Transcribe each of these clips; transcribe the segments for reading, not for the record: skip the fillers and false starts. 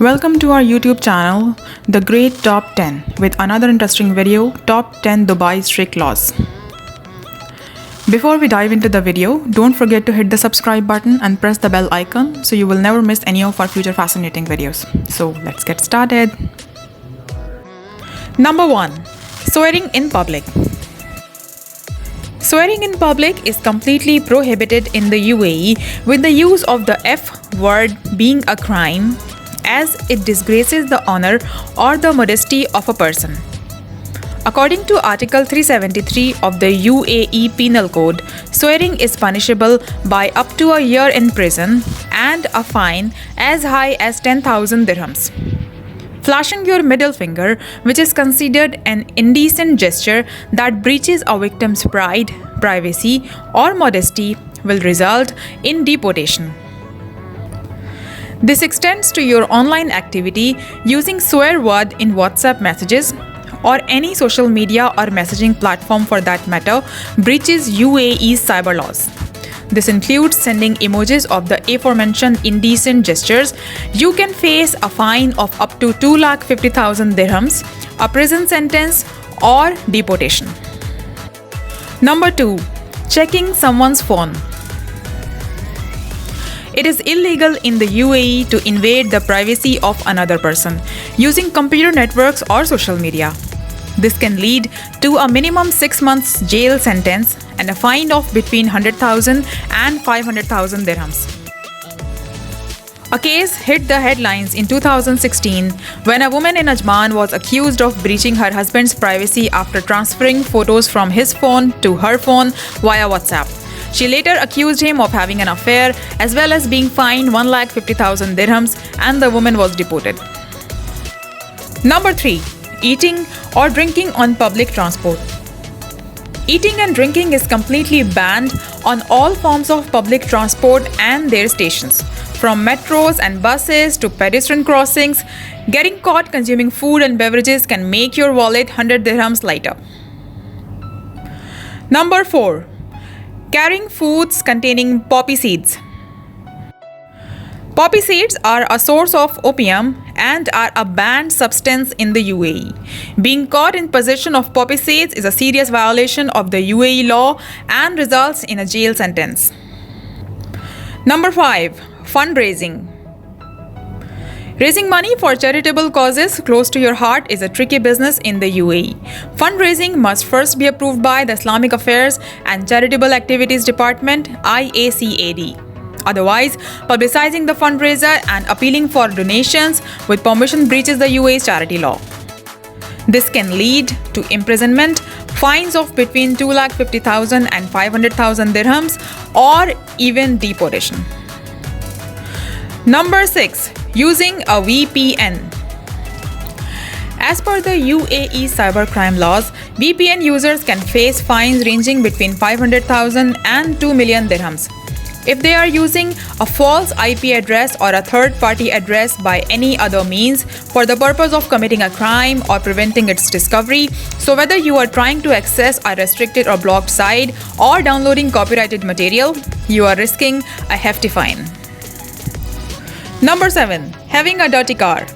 Welcome to our YouTube channel, The Great Top 10, with another interesting video, Top 10 Dubai Strict Laws. Before we dive into the video, don't forget to hit the subscribe button and press the bell icon so you will never miss any of our future fascinating videos. So let's get started. Number 1. Swearing in public. Swearing in public is completely prohibited in the UAE, with the use of the F word being a crime, as it disgraces the honor or the modesty of a person. According to Article 373 of the UAE Penal Code, swearing is punishable by up to a year in prison and a fine as high as 10,000 dirhams. Flashing your middle finger, which is considered an indecent gesture that breaches a victim's pride, privacy, or modesty, will result in deportation. This extends to your online activity using swear word in WhatsApp messages or any social media or messaging platform for that matter breaches UAE's cyber laws. This includes sending emojis of the aforementioned indecent gestures. You can face a fine of up to 250,000 dirhams, a prison sentence, or deportation. Number 2. Checking someone's phone. It is illegal in the UAE to invade the privacy of another person using computer networks or social media. This can lead to a minimum 6 months jail sentence and a fine of between 100,000 and 500,000 dirhams. A case hit the headlines in 2016 when a woman in Ajman was accused of breaching her husband's privacy after transferring photos from his phone to her phone via WhatsApp. She later accused him of having an affair as well as being fined 150,000 dirhams, and the woman was deported. Number 3. Eating or drinking on public transport. Eating and drinking is completely banned on all forms of public transport and their stations. From metros and buses to pedestrian crossings, getting caught consuming food and beverages can make your wallet 100 dirhams lighter. Number 4. Carrying foods containing poppy seeds. Poppy seeds are a source of opium and are a banned substance in the UAE. Being caught in possession of poppy seeds is a serious violation of the UAE law and results in a jail sentence. Number 5. Fundraising. Raising money for charitable causes close to your heart is a tricky business in the UAE. Fundraising must first be approved by the Islamic Affairs and Charitable Activities Department (IACAD). Otherwise, publicizing the fundraiser and appealing for donations with permission breaches the UAE's charity law. This can lead to imprisonment, fines of between 250,000 and 500,000 dirhams, or even deportation. Number 6. Using a VPN. As per the UAE cybercrime laws, VPN users can face fines ranging between 500,000 and 2 million dirhams if they are using a false IP address or a third-party address by any other means for the purpose of committing a crime or preventing its discovery. So whether you are trying to access a restricted or blocked site or downloading copyrighted material, you are risking a hefty fine. Number 7. Having a dirty car.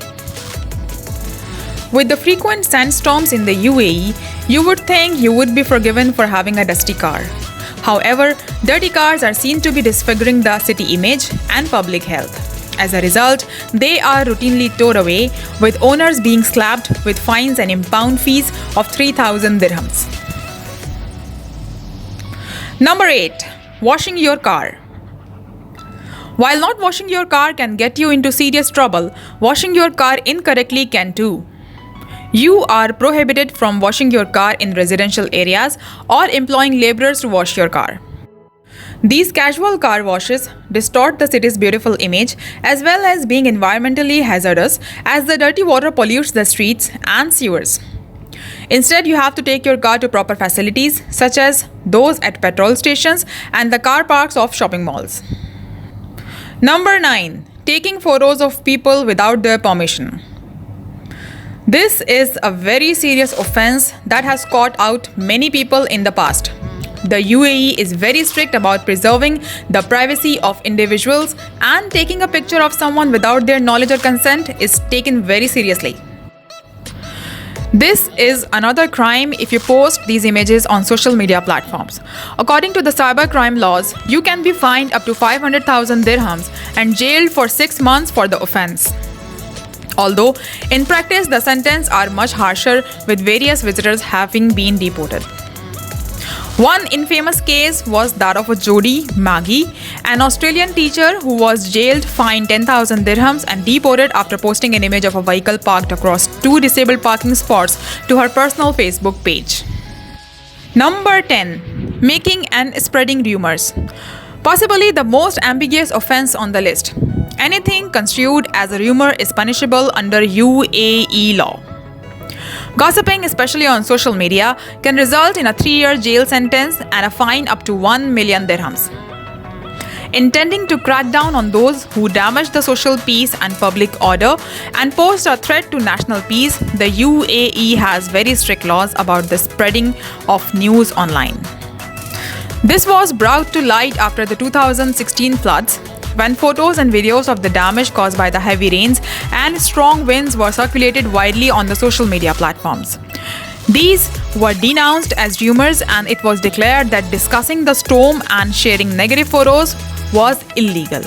With the frequent sandstorms in the UAE, you would think you would be forgiven for having a dusty car. However, dirty cars are seen to be disfiguring the city image and public health. As a result, they are routinely towed away, with owners being slapped with fines and impound fees of 3,000 dirhams. Number 8. Washing your car. While not washing your car can get you into serious trouble, washing your car incorrectly can too. You are prohibited from washing your car in residential areas or employing laborers to wash your car. These casual car washes distort the city's beautiful image as well as being environmentally hazardous, as the dirty water pollutes the streets and sewers. Instead, you have to take your car to proper facilities such as those at petrol stations and the car parks of shopping malls. Number 9. Taking photos of people without their permission. This is a very serious offense that has caught out many people in the past. The UAE is very strict about preserving the privacy of individuals, and taking a picture of someone without their knowledge or consent is taken very seriously. This is another crime if you post these images on social media platforms. According to the cybercrime laws, you can be fined up to 500,000 dirhams and jailed for 6 months for the offense. Although, in practice, the sentences are much harsher, with various visitors having been deported. One infamous case was that of a Jodi Maggie, an Australian teacher who was jailed, fined 10,000 dirhams and deported after posting an image of a vehicle parked across 2 disabled parking spots to her personal Facebook page. Number 10. Making and spreading rumors. Possibly the most ambiguous offense on the list. Anything construed as a rumor is punishable under UAE law. Gossiping, especially on social media, can result in a 3-year jail sentence and a fine up to 1 million dirhams. Intending to crack down on those who damage the social peace and public order and pose a threat to national peace, the UAE has very strict laws about the spreading of news online. This was brought to light after the 2016 floods, when photos and videos of the damage caused by the heavy rains and strong winds were circulated widely on the social media platforms. These were denounced as rumors, and it was declared that discussing the storm and sharing negative photos was illegal.